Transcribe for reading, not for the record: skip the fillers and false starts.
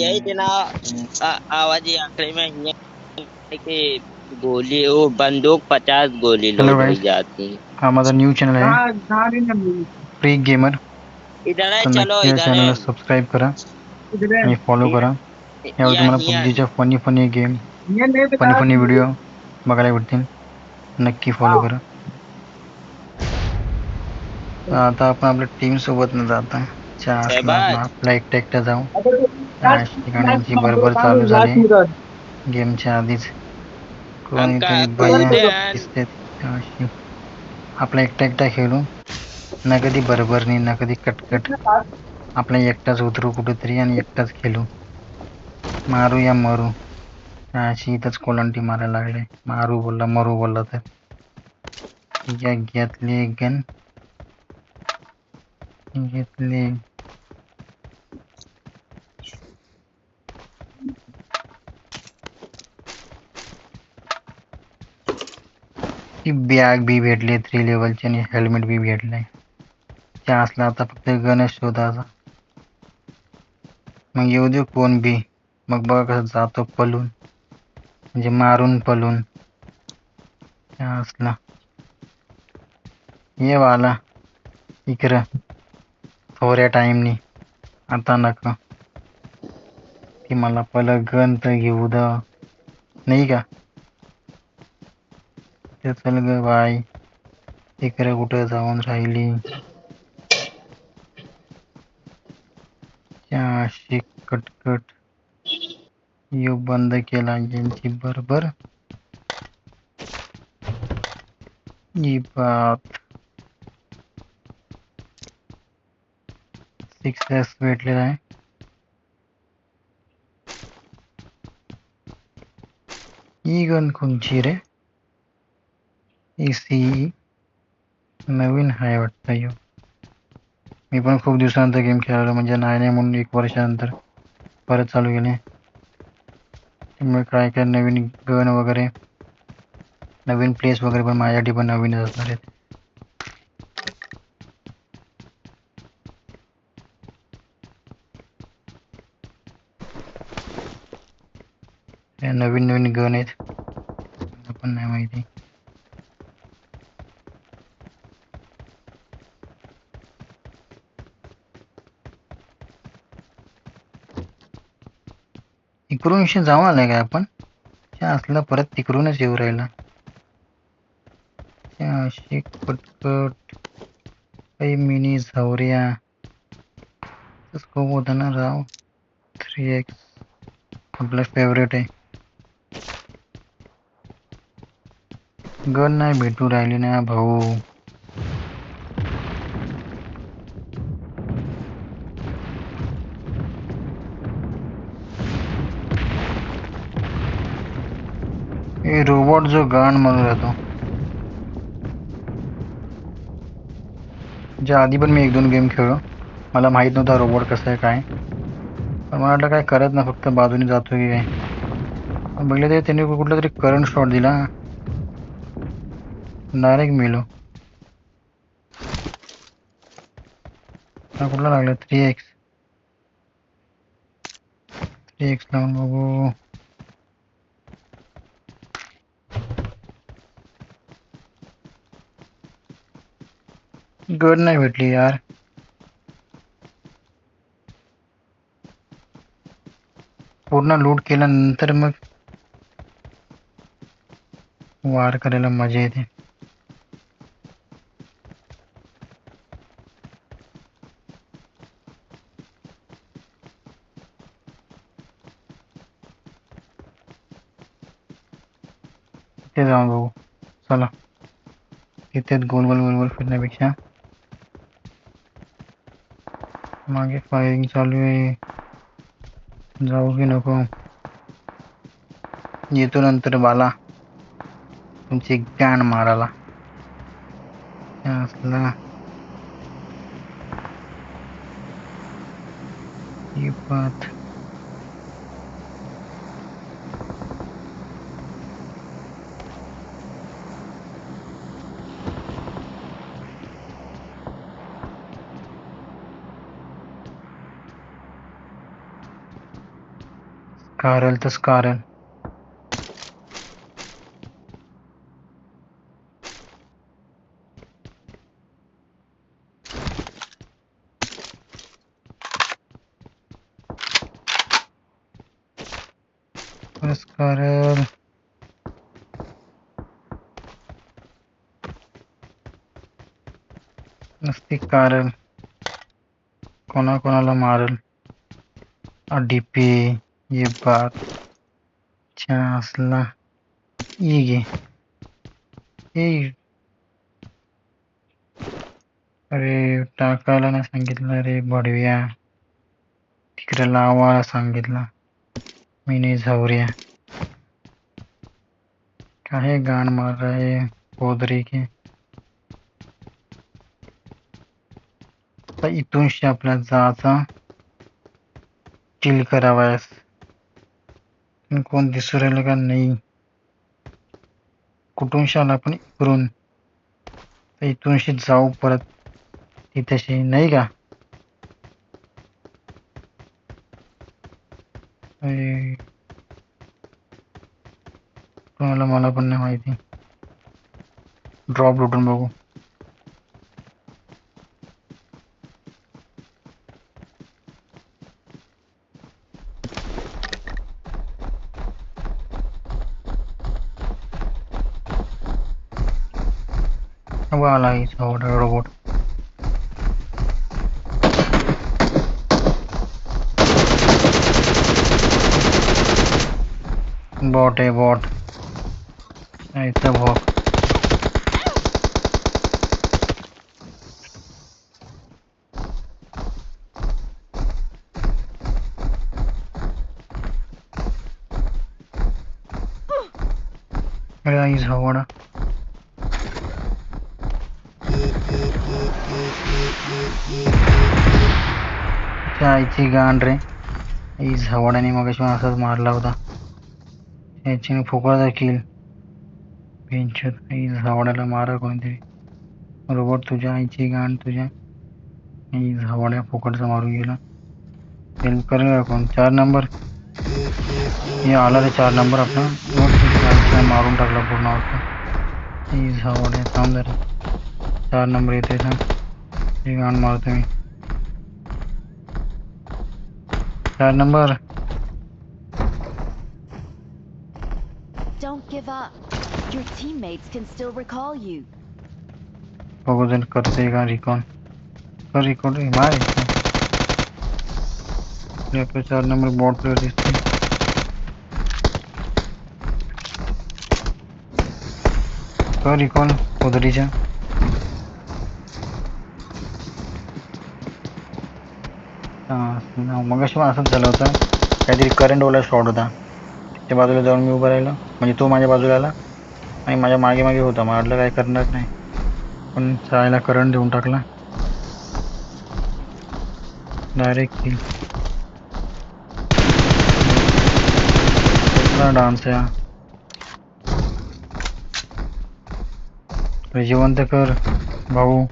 यही थे ना। आवाज ही आखिरी में ये है कि गोली वो बंदूक 50 गोली हेलो लोड हो गाइस, जाती। हा माझा न्यू चॅनल आहे फ्री गेमर. इधर है, तर चलो नक्की या इधर है। चॅनलला सबस्क्राईब करा आणि फॉलो करा. यावर या तुम्हाला हियर पबजीच्या फनी गेम, फनी व्हिडिओ बघायला भेटतील. नक्की फॉलो करा. तर आता आपण आपल्या टीम सोबत न जाता असला शहबाज आपला एकटा जाऊ. त्या गाण्यांची बरोबर चालू झाली गेमच्या आधीच. हम का कोणीतरी भैया कूदते हैं। दिसते अशी. आपला एकटा खेळू, ना कधी बरोबरनी ना कधी कटकट. आपला एकटाच उतरू कुठेतरी आणि एकटाच खेळू. मारू या मरू. अशी इथंच कोलंटी मारायला लागले. मारू बोलला मरू बोलला तर या घेतले गन घेतले. ती बॅग बी भेटली 3 लेवलची आणि हेल्मेट बी भेटलंय. त्या असला आता फक्त गणेश शोधाचा. मग येऊ दे कोण बी. मग बघा कसं जातो पळून, म्हणजे मारून पळून. त्या असला ये वाला इकडं थोड्या टाइमनी. आता नका, ती मला पहिलं गन तर घेऊ द, नाही का. ते चल ग बाई, इकडे कुठं जाऊन राहिली. अशी कटकट यू बंद केला यांची बरोबर. ही बात 6s भेटलेला आहे. ही गन कोणची रे? सी नवीन आहे वाटतं यो. मी पण खूप दिवसानंतर गेम खेळायला, म्हणजे नाही म्हणून 1 वर्षानंतर परत चालू केले. त्यामुळे काय काय नवीन गन वगैरे, नवीन प्लेस वगैरे पण माझ्यासाठी पण नवीनच असणार आहेत. नवीन गन आहेत, मला पण नाही माहिती. इकडून जाऊन आलाय काय आपण? असला परत तिकडूनच येऊ राहिला. अशी कटकट काही मिनी झावऱ्या. स्कोप होता ना राव. 3x आपला फेवरेट आहे. गन नाही भेटू राहिली ना भाऊ. हे रोबोट जो गाण म्हणून राहतो. ज्या आधी पण मी 1-2 गेम खेळलो, मला माहित नव्हता रोबोट कसं आहे काय. पण मला वाटलं काय करत ना, फक्त बाजूने जातो की काय. पण बघितलं ते त्यांनी कुठला तरी करंट शॉट दिला, डायरेक्ट मेलो. कुठला लागला? 3x लावून बघू. गन नाही भेटली यार. पूर्ण लूट केल्यानंतर मग वार करायला मजा येते. तिथे जाऊन बघू चला. तिथेच गोल फिरण्यापेक्षा. मागे फायरिंग चालू आहे, जाऊ की नको? येतो नंतर बाला तुमची गाण मारायला. असला ही बात. कारल तस कारल. तस कारल. नसती कारल. कोणाकोणाला मारल. डीपी ये बात असला ये अरे टाकायला नाही सांगितलं रे बडव्या. तिकडे लावायला सांगितलं. मी नाही झावऱ्या. काहे गाण मार रहा है पोदरी के. इथूनशी आपल्याला जायचा. चिल करावायस. कोण दिसू राहिलं का नाही. कुठून आला आपण इकडून. इथूनशी जाऊ परत तिथेशी नाही का. कोणाला मला पण नाही माहिती. ड्रॉप लुटून बघू. आला रोबोट. बॉट आहे बॉट. इथं भोग. अरे आईज हवाडा. आईची गांड रे. आईज हवाड्याने मग असाच मारला होता. याची फुकळा किल. बेंचत आईज हवाड्याला मारा कोणतरी. रोबोट तुझ्या आईची गांड तुझ्या. आईज हवाड्या फुकटचा मारून गेला. हेल्प करेल का कोण. 4 नंबर. हे आला रे 4 नंबर आपला. मारून टाकला पूर्ण होता. आईज हवाड्या थांब जरा. 4 नंबर येते ना. हे गांड मारतो मी. 4 number. Don't give up. Your teammates can still recall you. बघू जण करते का रिकॉन. कर रिकॉन रे मार. 4 नंबर बॉट प्लेयर दिसते. कर रिकॉन उधरीच्या. मग असंच झालं होतं. काहीतरी करंट वाला शॉट होता. त्या बाजूला जाऊन मी उभं राहिलो. म्हणजे तो माझ्या बाजूला आला आणि माझ्या मागे मागे होता. म्हटलं काय करणार नाही पण चायला करंट देऊन टाकला. डायरेक्ट किल. डान्स आहे. जिवंत कर भाऊ.